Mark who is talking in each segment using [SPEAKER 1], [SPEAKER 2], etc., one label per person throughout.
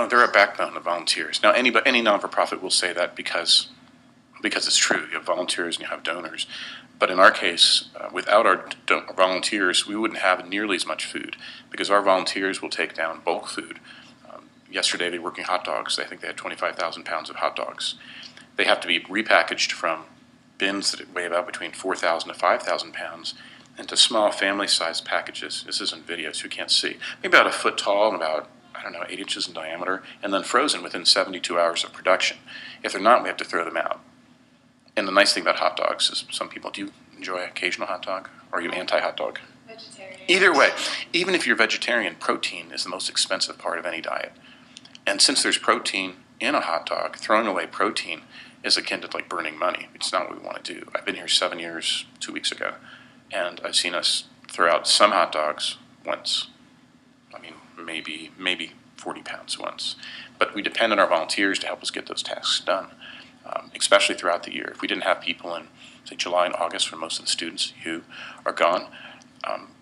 [SPEAKER 1] They're a backbone of volunteers. Now, any non-for-profit will say that because it's true. You have volunteers and you have donors. But in our case, without our volunteers, we wouldn't have nearly as much food because our volunteers will take down bulk food. Yesterday, they were working hot dogs. I think they had 25,000 pounds of hot dogs. They have to be repackaged from bins that weigh about between 4,000 to 5,000 pounds into small family-sized packages. This isn't video, so you can't see. Maybe about a foot tall and about, 8 inches in diameter, and then frozen within 72 hours of production. If they're not, we have to throw them out. And the nice thing about hot dogs is some people, do you enjoy an occasional hot dog? Or are you anti-hot dog?
[SPEAKER 2] Vegetarian.
[SPEAKER 1] Either way, even if you're vegetarian, protein is the most expensive part of any diet. And since there's protein in a hot dog, throwing away protein is akin to like burning money. It's not what we want to do. I've been here 7 years, 2 weeks ago, and I've seen us throw out some hot dogs once. I mean, maybe 40 pounds once. But we depend on our volunteers to help us get those tasks done, especially throughout the year. If we didn't have people in, say, July and August, when most of the students who are gone,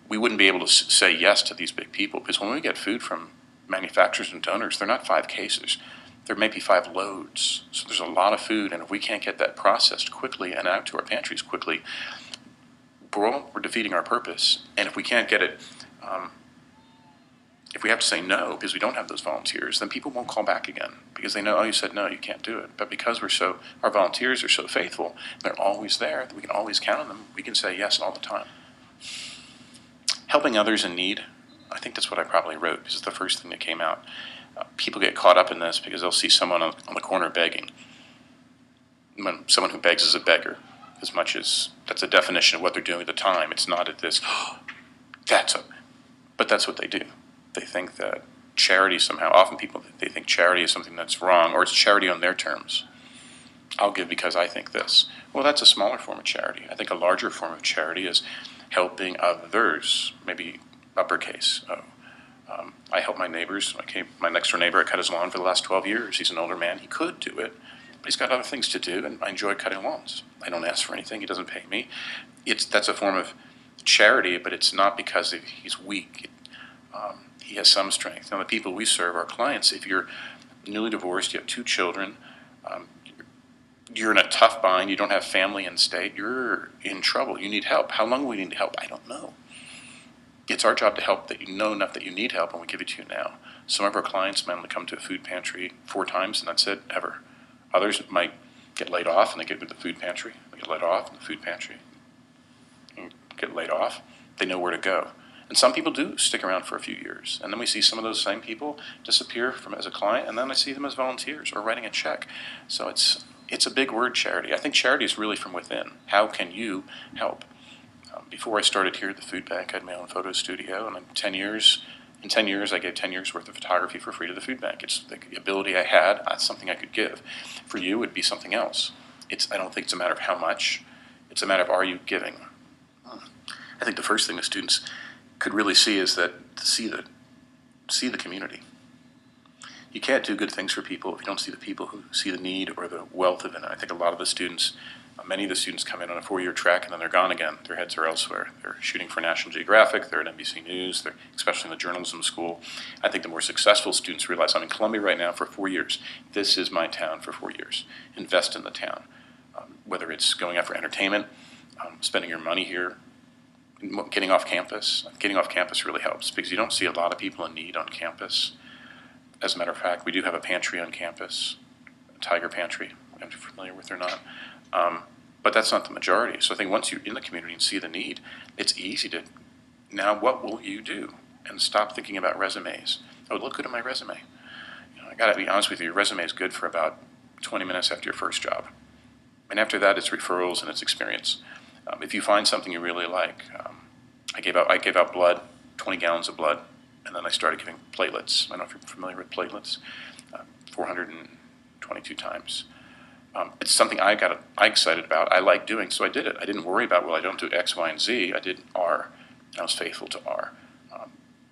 [SPEAKER 1] we wouldn't be able to say yes to these big people, because when we get food from manufacturers and donors, they're not 5 cases. There may be 5 loads. So there's a lot of food, and if we can't get that processed quickly and out to our pantries quickly, we're defeating our purpose. And if we can't get it, if we have to say no because we don't have those volunteers, then people won't call back again because they know, oh, you said no, you can't do it. But because our volunteers are so faithful, they're always there, that we can always count on them, we can say yes all the time. Helping others in need, I think that's what I probably wrote because it's the first thing that came out. People get caught up in this because they'll see someone on the corner begging. When someone who begs is a beggar, as much as that's a definition of what they're doing at the time. It's not at this, but that's what they do. They think that charity somehow, often people, they think charity is something that's wrong, or it's charity on their terms. I'll give because I think this. Well, that's a smaller form of charity. I think a larger form of charity is helping others, maybe uppercase. I help my neighbors. My next door neighbor, I cut his lawn for the last 12 years. He's an older man. He could do it, but he's got other things to do, and I enjoy cutting lawns. I don't ask for anything. He doesn't pay me. That's a form of charity, but it's not because he's weak. He has some strength. Now, the people we serve, our clients, if you're newly divorced, you have 2 children, you're in a tough bind, you don't have family in state, you're in trouble, you need help. How long will we need help? I don't know. It's our job to help that you know enough that you need help, and we give it to you now. Some of our clients might only come to a food pantry 4 times, and that's it, ever. Others might get laid off, and they get to the food pantry. They get laid off in the food pantry. And get laid off, they know where to go. And some people do stick around for a few years. And then we see some of those same people disappear as a client, and then I see them as volunteers or writing a check. So it's a big word, charity. I think charity is really from within. How can you help? Before I started here at the food bank, I had my own photo studio, and in 10 years, I gave 10 years worth of photography for free to the food bank. It's the ability I had. That's something I could give. For you, it'd be something else. I don't think it's a matter of how much. It's a matter of, are you giving? I think the first thing the students could really see is that to see the community. You can't do good things for people if you don't see the people who see the need or the wealth of it. And I think a lot of the students, many of the students come in on a 4-year track and then they're gone again. Their heads are elsewhere. They're shooting for National Geographic, they're at NBC News, they're especially in the journalism school. I think the more successful students realize, I'm in Columbia right now for 4 years. This is my town for 4 years. Invest in the town. Whether it's going out for entertainment, spending your money here, getting off campus. Getting off campus really helps because you don't see a lot of people in need on campus. As a matter of fact, we do have a pantry on campus, a Tiger Pantry. I'm familiar with it or not. But that's not the majority. So I think once you're in the community and see the need, it's easy to, now what will you do? And stop thinking about resumes. Oh, look good at my resume. I got to be honest with you, your resume is good for about 20 minutes after your first job. And after that, it's referrals and it's experience. If you find something you really like, I gave out blood, 20 gallons of blood, and then I started giving platelets. I don't know if you're familiar with platelets, 422 times. It's something I got excited about. I like doing, so I did it. I didn't worry about, well, I don't do X, Y, and Z. I did R. I was faithful to R.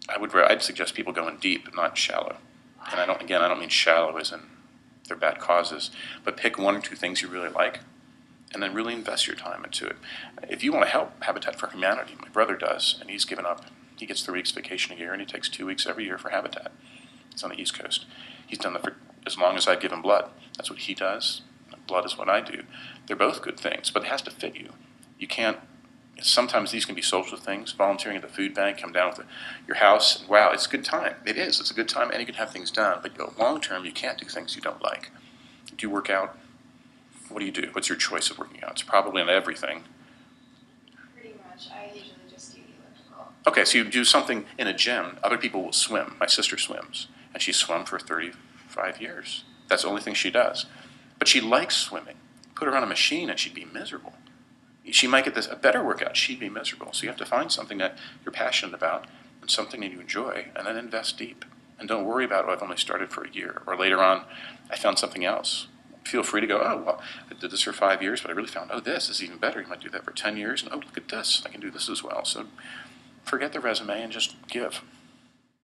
[SPEAKER 1] I'd suggest people go in deep, not shallow. And I don't mean shallow as in they're bad causes, but pick 1 or 2 things you really like, and then really invest your time into it. If you want to help Habitat for Humanity, my brother does, and he's given up. He gets 3 weeks vacation a year, and he takes 2 weeks every year for Habitat. He's on the East Coast. He's done that for as long as I give him blood. That's what he does. Blood is what I do. They're both good things, but it has to fit you. You can't. Sometimes these can be social things. Volunteering at the food bank, come down with your house. And wow, it's a good time. It is. It's a good time, and you can have things done. But long term, you can't do things you don't like. Do you work out? What do you do? What's your choice of working out? It's probably not everything.
[SPEAKER 2] Pretty much. I usually just do elliptical.
[SPEAKER 1] Okay, so you do something in a gym. Other people will swim. My sister swims, and she's swum for 35 years. That's the only thing she does. But she likes swimming. Put her on a machine, and she'd be miserable. She might get a better workout. She'd be miserable. So you have to find something that you're passionate about and something that you enjoy, and then invest deep. And don't worry about, oh, I've only started for a year. Or later on, I found something else. Feel free to go, oh, well, I did this for 5 years, but I really found, oh, this is even better. You might do that for 10 years, and oh, look at this. I can do this as well. So forget the resume and just give.